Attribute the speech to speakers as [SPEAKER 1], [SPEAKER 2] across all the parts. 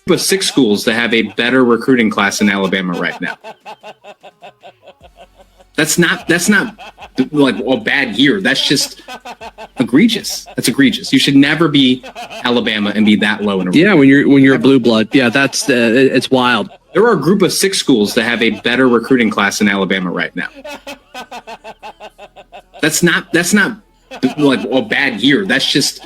[SPEAKER 1] But 6 schools that have a better recruiting class than Alabama right now. That's not like a bad year. That's just egregious. That's egregious. You should never be Alabama and be that low in a
[SPEAKER 2] when you're a blue blood. Yeah, that's it's wild.
[SPEAKER 1] There are a group of 6 schools that have a better recruiting class than Alabama right now. That's not like a bad year. That's just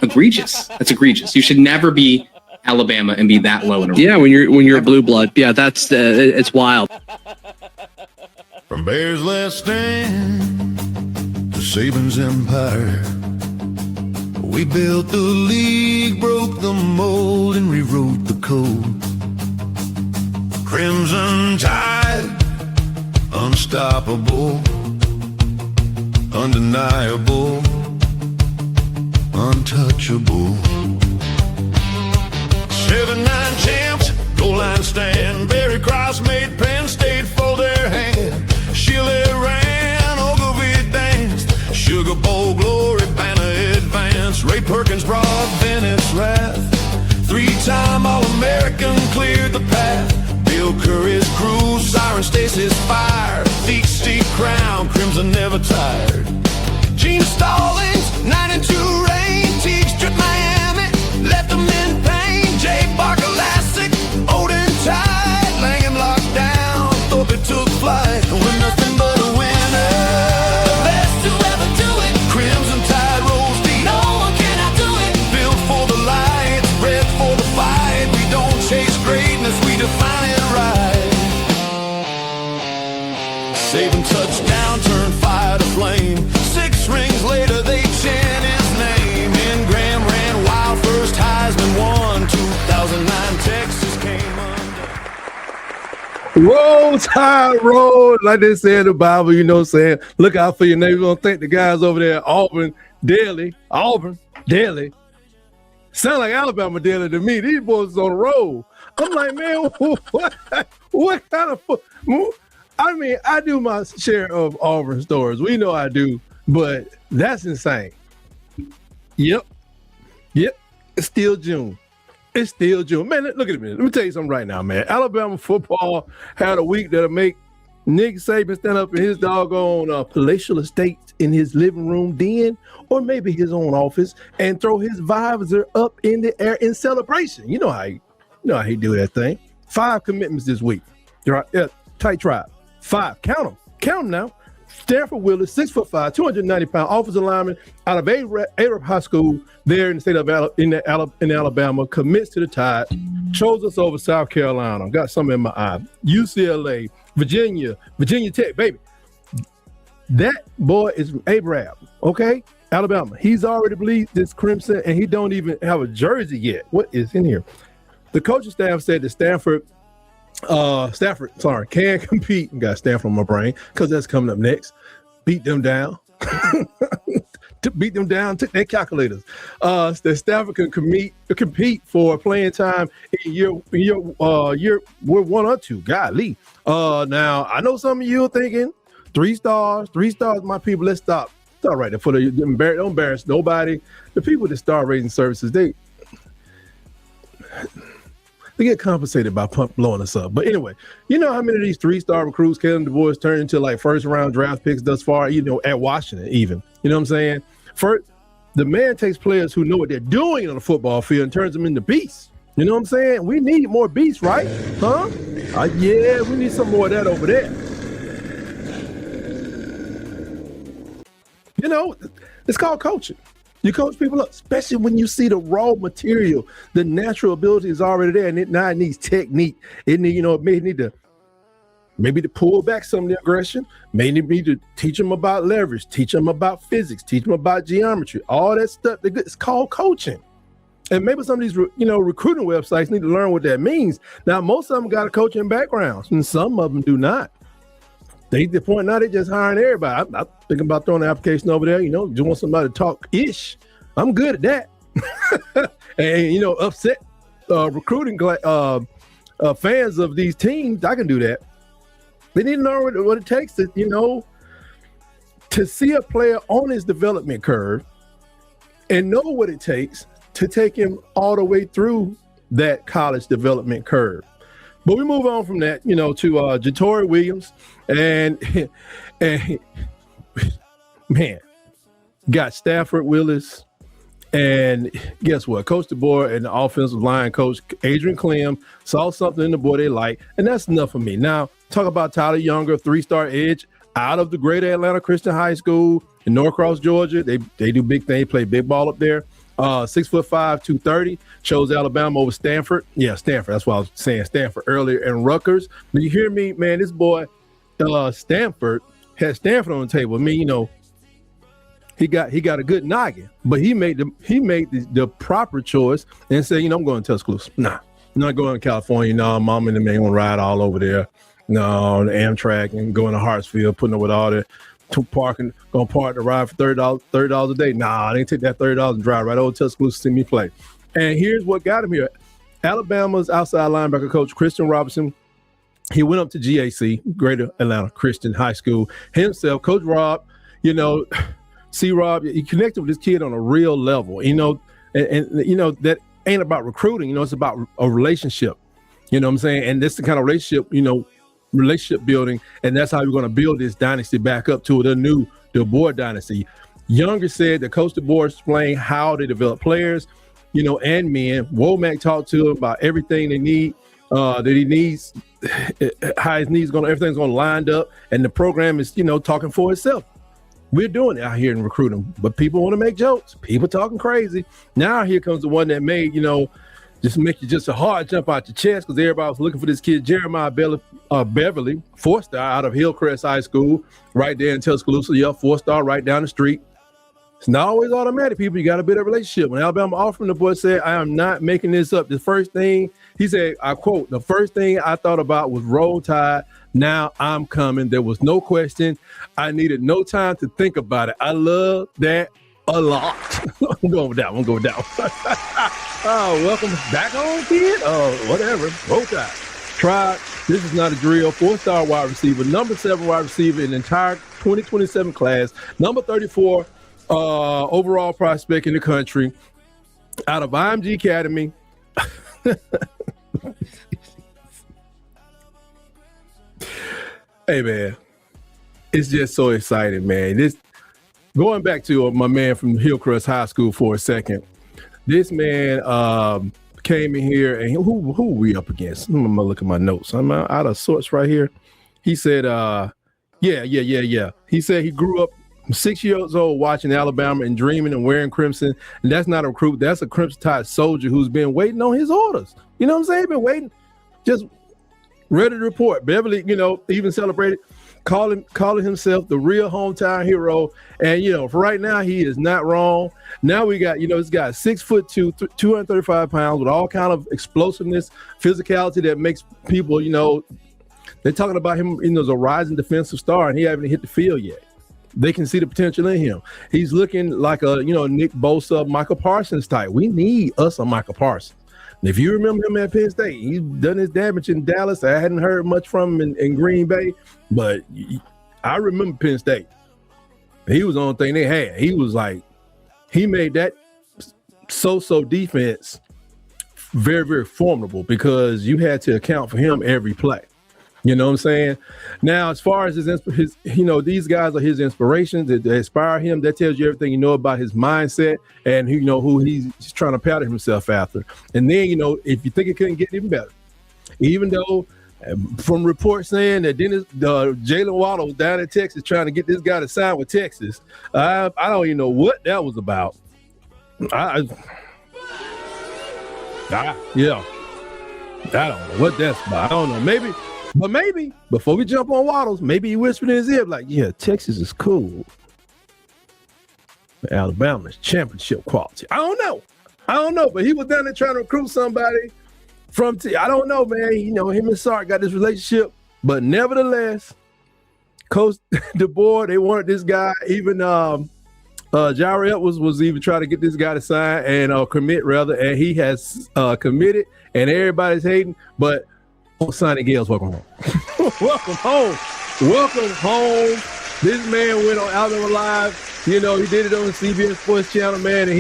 [SPEAKER 1] egregious. That's egregious. You should never be Alabama and be that low in a
[SPEAKER 2] when you're a blue blood. Yeah, that's it's wild.
[SPEAKER 3] From Bears' last stand to Saban's empire, we built the league, broke the mold, and rewrote the code. Crimson Tide, unstoppable, undeniable, untouchable. 7-9 champs, goal line stand, Barry Cross made Penn State fold their hand. Chile ran, Ogilvie danced, Sugar Bowl glory, banner advance. Ray Perkins brought Bennett's wrath. 3-time All-American cleared the path. Bill Curry's crew, Siren Stacy's fire. Deep steep crown, Crimson never tired. Gene Stallings, 9-2 reign. Teague stripped Miami, left them in pain. Jay Barker, Lassick, Odin Tide. Langham locked down, Thorpe took flight. We're nothing but a winner. The best to ever do it. Crimson Tide rolls deep. No one cannot do it. Built for the light, bred for the fight. We don't chase greatness, we define it right. Saban touchdown, turn fire to flame. 6 rings later, they chant his name. And Graham ran wild, first Heisman won. 2009 Texas came under.
[SPEAKER 4] Roll, Tide, roll. Like they say in the Bible, you know what I'm saying? Look out for your neighbor. You're going to thank the guys over there at Auburn Daily. Sound like Alabama Daily to me. These boys is on the road. I'm like, man, what kind of I mean, I do my share of Auburn stories. We know I do, but that's insane. Yep. It's still June. Man, look at me. Let me tell you something right now, man. Alabama football had a week that'll make Nick Saban stand up in his doggone palatial estate in his living room den, or maybe his own office, and throw his visor up in the air in celebration. You know how he do that thing. 5 commitments this week. Right? Yeah, tight tribe. 5. Count them now. Stanford Willis, 6'5", 290-pound offensive lineman out of Arab High School there in the state of Alabama, commits to the Tide, chose us over South Carolina. Got something in my eye. UCLA, Virginia Tech, baby. That boy is from Arab, okay? Alabama. He's already bleed this crimson, and he don't even have a jersey yet. What is in here? The coaching staff said that Stafford can compete. Got Stanford on my brain because that's coming up next. Beat them down. Took their calculators. That Stafford can compete for playing time in year we're 1 or 2. Golly. Now I know some of you are thinking 3 stars, my people. Let's stop right there. Don't embarrass nobody. The people that star rating services, they get compensated by blowing us up. But anyway, you know how many of these 3-star recruits Kalen DeBoer's turned into like first-round draft picks thus far, at Washington even. You know what I'm saying? First, the man takes players who know what they're doing on the football field and turns them into beasts. You know what I'm saying? We need more beasts, right? Huh? Yeah, we need some more of that over there. It's called coaching. You coach people up, especially when you see the raw material, the natural ability is already there, and it needs technique. It need to pull back some of the aggression. Maybe need to teach them about leverage, teach them about physics, teach them about geometry, all that stuff. It's called coaching. And maybe some of these, recruiting websites need to learn what that means. Now, most of them got a coaching background, and some of them do not. They the point now, they just hiring everybody. I'm thinking about throwing an application over there, just want somebody to talk ish. I'm good at that. And, upset recruiting fans of these teams, I can do that. They need to know what it takes to see a player on his development curve and know what it takes to take him all the way through that college development curve. But we move on from that, to Jatori Williams, and man, got Stafford Willis, and guess what? Coach DeBoer and the offensive line coach Adrian Clem saw something in the boy they like, and that's enough for me. Now, talk about Tyler Younger, 3-star edge out of the Greater Atlanta Christian High School in Norcross, Georgia. They do big things, play big ball up there. 6'5", 230, chose Alabama over Stanford. Yeah, Stanford. That's why I was saying Stanford earlier. And Rutgers. When you hear me, man, this boy, Stanford, had Stanford on the table. I mean, he got a good noggin, but he made the proper choice and said, I'm going to Tuscaloosa. Nah, I'm not going to California. No, mom and them ain't gonna ride all over there. No, the Amtrak and going to Hartsfield, putting up with all the gonna park the ride for $30 a day. Nah, they take that $30 and drive right over to Tuscaloosa to see me play. And here's what got him here. Alabama's outside linebacker coach, Christian Robinson, he went up to GAC, Greater Atlanta Christian High School, himself, Coach Rob, see Rob, he connected with this kid on a real level, and that ain't about recruiting, it's about a relationship, you know what I'm saying? And this is the kind of relationship building, and that's how we're going to build this dynasty back up to the new DeBoer dynasty. Younger said that Coach DeBoer explained how they develop players, and men. Womack talked to him about everything they need, that he needs, how his needs everything's going to line up, and the program is, talking for itself. We're doing it out here in recruiting, but people want to make jokes. People talking crazy. Now here comes the one that made, just make you just a hard jump out your chest, because everybody was looking for this kid, Jeremiah Beverly, 4-star out of Hillcrest High School, right there in Tuscaloosa. Yeah, 4-star right down the street. It's not always automatic, people. You got to build a relationship. When Alabama offered him, the boy said, I am not making this up. The first thing, he said, I quote, the first thing I thought about was Roll Tide. Now I'm coming. There was no question. I needed no time to think about it. I love that a lot. I'm going with that one. Oh, welcome back on, kid. Whatever. Roll Tide. Try. This is not a drill. 4-star wide receiver, number 7 wide receiver in the entire 2027 class, number 34 overall prospect in the country, out of IMG Academy. Hey, man, it's just so exciting, man. This going back to my man from Hillcrest High School for a second. This man came in here, and who are we up against? I'm gonna look at my notes. I'm out of sorts right here. He said, yeah. He said he grew up 6 years old watching Alabama and dreaming and wearing crimson. And that's not a recruit. That's a Crimson Tide soldier who's been waiting on his orders. You know what I'm saying? Been waiting, just ready to report. Beverly, even celebrated, calling himself the real hometown hero. And, for right now, he is not wrong. Now we got, this guy 6'2", 235 pounds with all kind of explosiveness, physicality that makes people, they're talking about him, as a rising defensive star, and he hasn't hit the field yet. They can see the potential in him. He's looking like a, Nick Bosa, Michael Parsons type. We need us a Michael Parsons. And if you remember him at Penn State, he's done his damage in Dallas. I hadn't heard much from him in Green Bay, but I remember Penn State. He was the only thing they had. He was like, he made that so-so defense very, very formidable, because you had to account for him every play. You know what I'm saying? Now, as far as his these guys are his inspirations. They inspire him. That tells you everything you know about his mindset and who he's trying to pattern himself after. And then, if you think it couldn't get even better, even though from reports saying that Jalen Waddle was down in Texas trying to get this guy to sign with Texas, I don't even know what that was about. I don't know what that's about. I don't know. Maybe before we jump on Waddles, maybe he whispered in his ear like, yeah, Texas is cool. Alabama's championship quality. I don't know, but he was down there trying to recruit somebody from I don't know, man. Him and Sark got this relationship, but nevertheless, Coach DeBoer, they wanted this guy. Even Jair Edwards was even trying to get this guy to sign and commit rather, and he has committed, and everybody's hating, but Sonny Gales, welcome home. Welcome home. This man went on Alabama Live. He did it on the CBS Sports Channel, man, and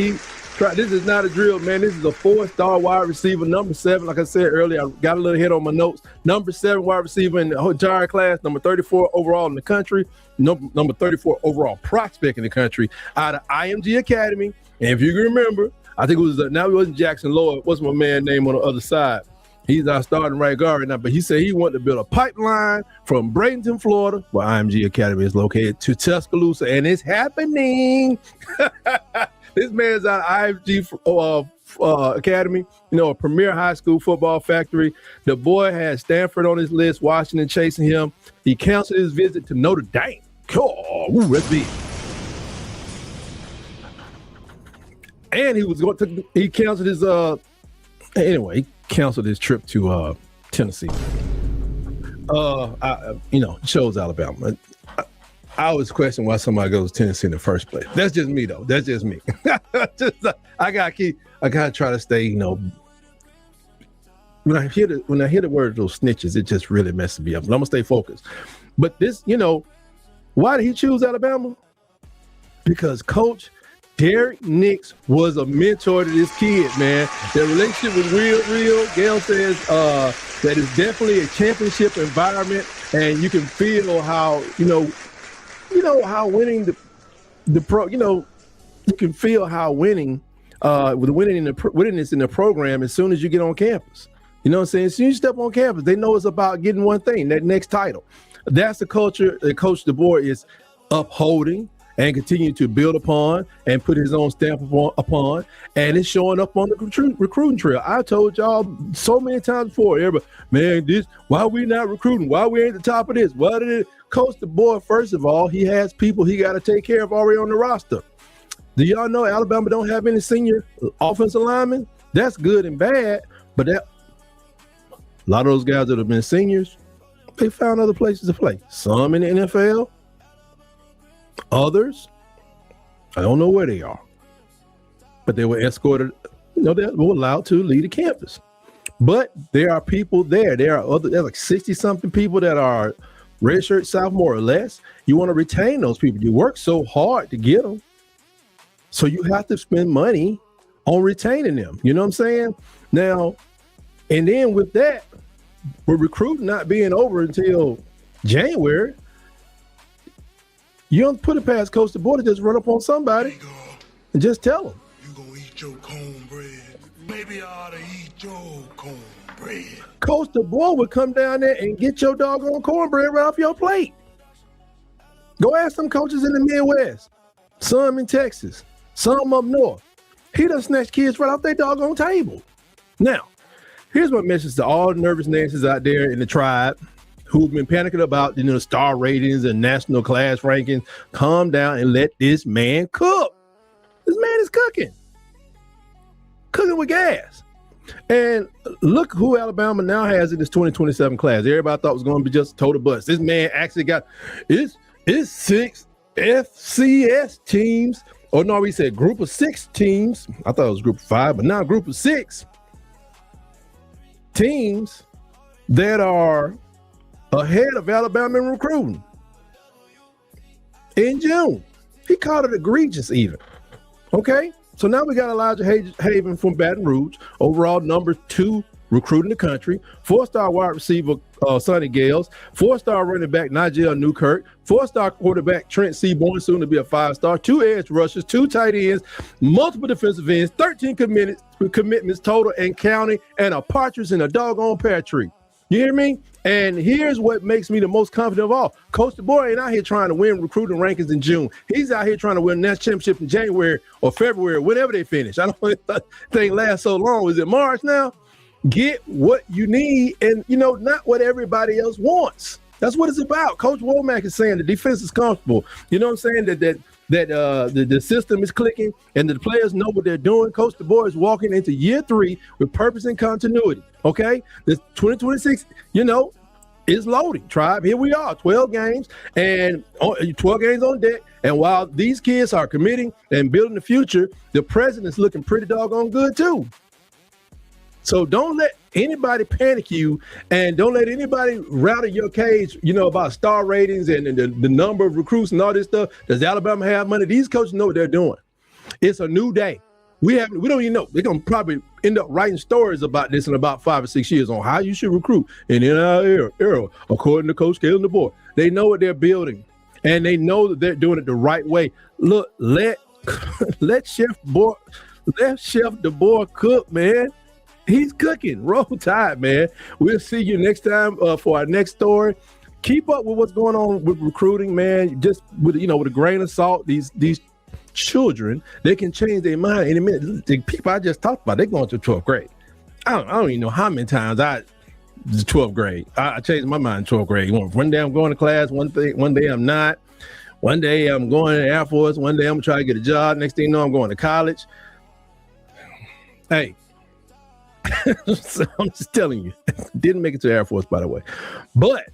[SPEAKER 4] This is not a drill, man. This is a 4-star wide receiver, number 7. Like I said earlier, I got a little hit on my notes. Number 7 wide receiver in the entire class, number 34 overall in the country, number 34 overall prospect in the country out of IMG Academy. And if you can remember, I think it was now it wasn't Jackson Lloyd. What's my man name on the other side? He's our starting right guard right now, but he said he wanted to build a pipeline from Bradenton, Florida, where IMG Academy is located, to Tuscaloosa, and it's happening. This man's out of IMG Academy, a premier high school football factory. The boy has Stanford on his list, Washington chasing him. He canceled his visit to Notre Dame. Cool, that's big. And he canceled his he canceled his trip to Tennessee. Chose Alabama. I always question why somebody goes to Tennessee in the first place. That's just me, though. That's just me. I gotta try to stay. When I hear the word those snitches, it just really messes me up. But I'm gonna stay focused. But this, why did he choose Alabama? Because Coach Derek Nix was a mentor to this kid, man. Their relationship was real. Gail says that it's definitely a championship environment, and you can feel how how winning the pro, you can feel how winning with winningness in the program as soon as you get on campus. You know what I'm saying? As soon as you step on campus, they know it's about getting one thing, that next title. That's the culture that Coach DeBoer is upholding and continue to build upon and put his own stamp upon, and it's showing up on the recruiting trail. I told y'all so many times before, everybody, man, why we not recruiting? Why we ain't the top of this? Why did it? Coach DeBoer, first of all, he has people he got to take care of already on the roster. Do y'all know Alabama don't have any senior offensive linemen? That's good and bad, but a lot of those guys that have been seniors, they found other places to play. Some in the NFL, others, I don't know where they are, but they were escorted, they were allowed to leave the campus. But there are people there. There's like 60-something people that are redshirt sophomore or less. You want to retain those people. You work so hard to get them. So you have to spend money on retaining them. You know what I'm saying? Now, and then with that, with recruiting not being over until January, you don't put it past Coach DeBoer to just run up on somebody and just tell them.
[SPEAKER 3] You gonna eat your cornbread? Maybe I ought to eat your cornbread.
[SPEAKER 4] Coach DeBoer would come down there and get your doggone cornbread right off your plate. Go ask some coaches in the Midwest, some in Texas, some up north. He done snatched kids right off their doggone table. Now, here's my message to all the nervous Nancy's out there in the tribe who've been panicking about star ratings and national class rankings. Calm down and let this man cook. This man is cooking with gas. And look who Alabama now has in this 2027 class. Everybody thought was going to be just a total bust. This man actually got it's 6 FCS teams. Oh no, we said group of 6 teams. I thought it was group of 5, but now group of 6 teams that are ahead of Alabama in recruiting in June. He called it egregious even. Okay, so now we got Elijah Haven from Baton Rouge, overall number 2 recruit in the country, 4-star wide receiver Sonny Gales, 4-star running back Nigel Newkirk, 4-star quarterback Trent Seaborn, soon to be a 5-star, 2 edge rushers, 2 tight ends, multiple defensive ends, 13 commitments total and counting, and a partridge in a doggone pear tree. You hear me? And here's what makes me the most confident of all. Coach DeBoer ain't out here trying to win recruiting rankings in June. He's out here trying to win national championship in January or February, whenever they finish. I don't think lasts so long. Is it March now? Get what you need and, not what everybody else wants. That's what it's about. Coach Womack is saying the defense is comfortable. You know what I'm saying? That the system is clicking and the players know what they're doing. Coach DeBoer is walking into year 3 with purpose and continuity. Okay, this 2026, is loading. Tribe, here we are, 12 games and 12 games on deck. And while these kids are committing and building the future, the president's looking pretty doggone good too. So don't let anybody panic you, and don't let anybody rattle your cage, about star ratings and the number of recruits and all this stuff. Does Alabama have money? These coaches know what they're doing. It's a new day. We don't even know. They're gonna probably end up writing stories about this in about 5 or 6 years on how you should recruit in our era, according to Coach Kalen DeBoer. They know what they're building, and they know that they're doing it the right way. Look, let Chef DeBoer cook, man. He's cooking. Roll Tide, man. We'll see you next time for our next story. Keep up with what's going on with recruiting, man. Just with a grain of salt. These children, they can change their mind in a minute. The people I just talked about, they're going to 12th grade. I don't even know how many times the 12th grade. I changed my mind in 12th grade. One day I'm going to class, one day I'm not. One day I'm going to Air Force. One day I'm going to try to get a job. Next thing you know, I'm going to college. Hey, so I'm just telling you, didn't make it to Air Force, by the way. But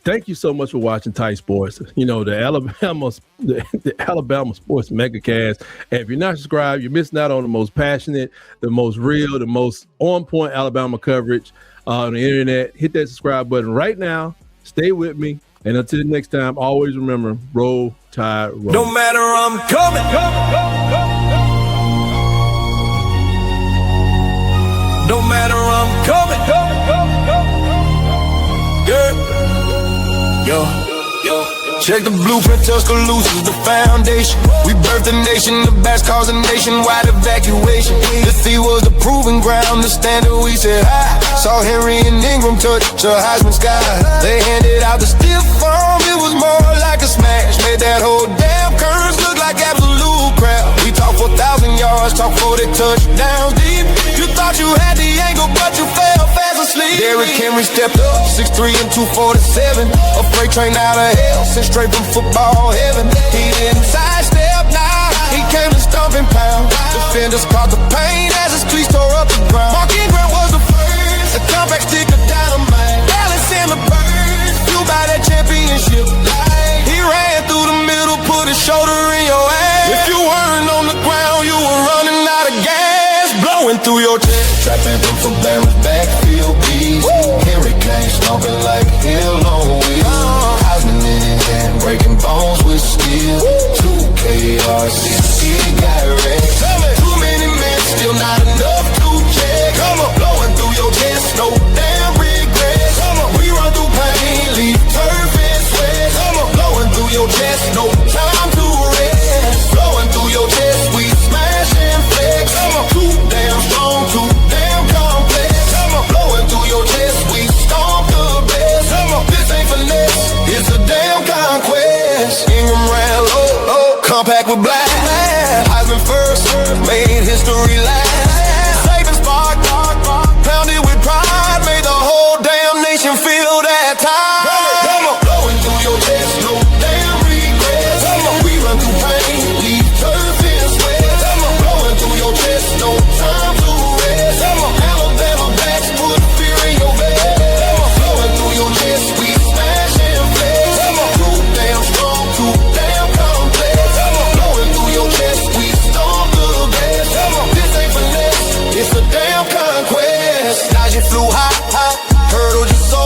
[SPEAKER 4] thank you so much for watching Tight Sports. The Alabama Sports Megacast. And if you're not subscribed, you're missing out on the most passionate, the most real, the most on-point Alabama coverage on the internet. Hit that subscribe button right now. Stay with me. And until next time, always remember, Roll Tide, roll.
[SPEAKER 3] No matter I'm coming. No matter I'm coming. Girl. Yo. Check the blueprint, Tuscaloosa's the foundation. We birthed a nation, the best cause a nationwide evacuation. The sea was the proving ground, the standard we set high. Saw Henry and Ingram touch to Heisman sky. They handed out the stiff arm, it was more like a smash. Made that whole damn curve look like absolute crap. We talk 4,000 yards, talk 40 touchdowns deep. You thought you had the angle, but you fell fast asleep. Derrick Henry stepped up, 6'3" and 247. A freight train out of hell, sent straight from football heaven. He didn't sidestep, nah, he came to stomping pound. Defenders caught the pain as his cleats tore up the ground. Mark Ingram was the first, a compact stick of dynamite. Dallas and the birds, you by that championship. He ran through the middle, put his shoulder in your ass. If you weren't on the ground, you were running out of gas, blowing through your chest. Trapping from Barron's backfield beast. Henry came stomping like hell on wheels. Heisman in his hand, breaking bones with steel. 2 KRC, he got wrecked. Too many men, still not enough.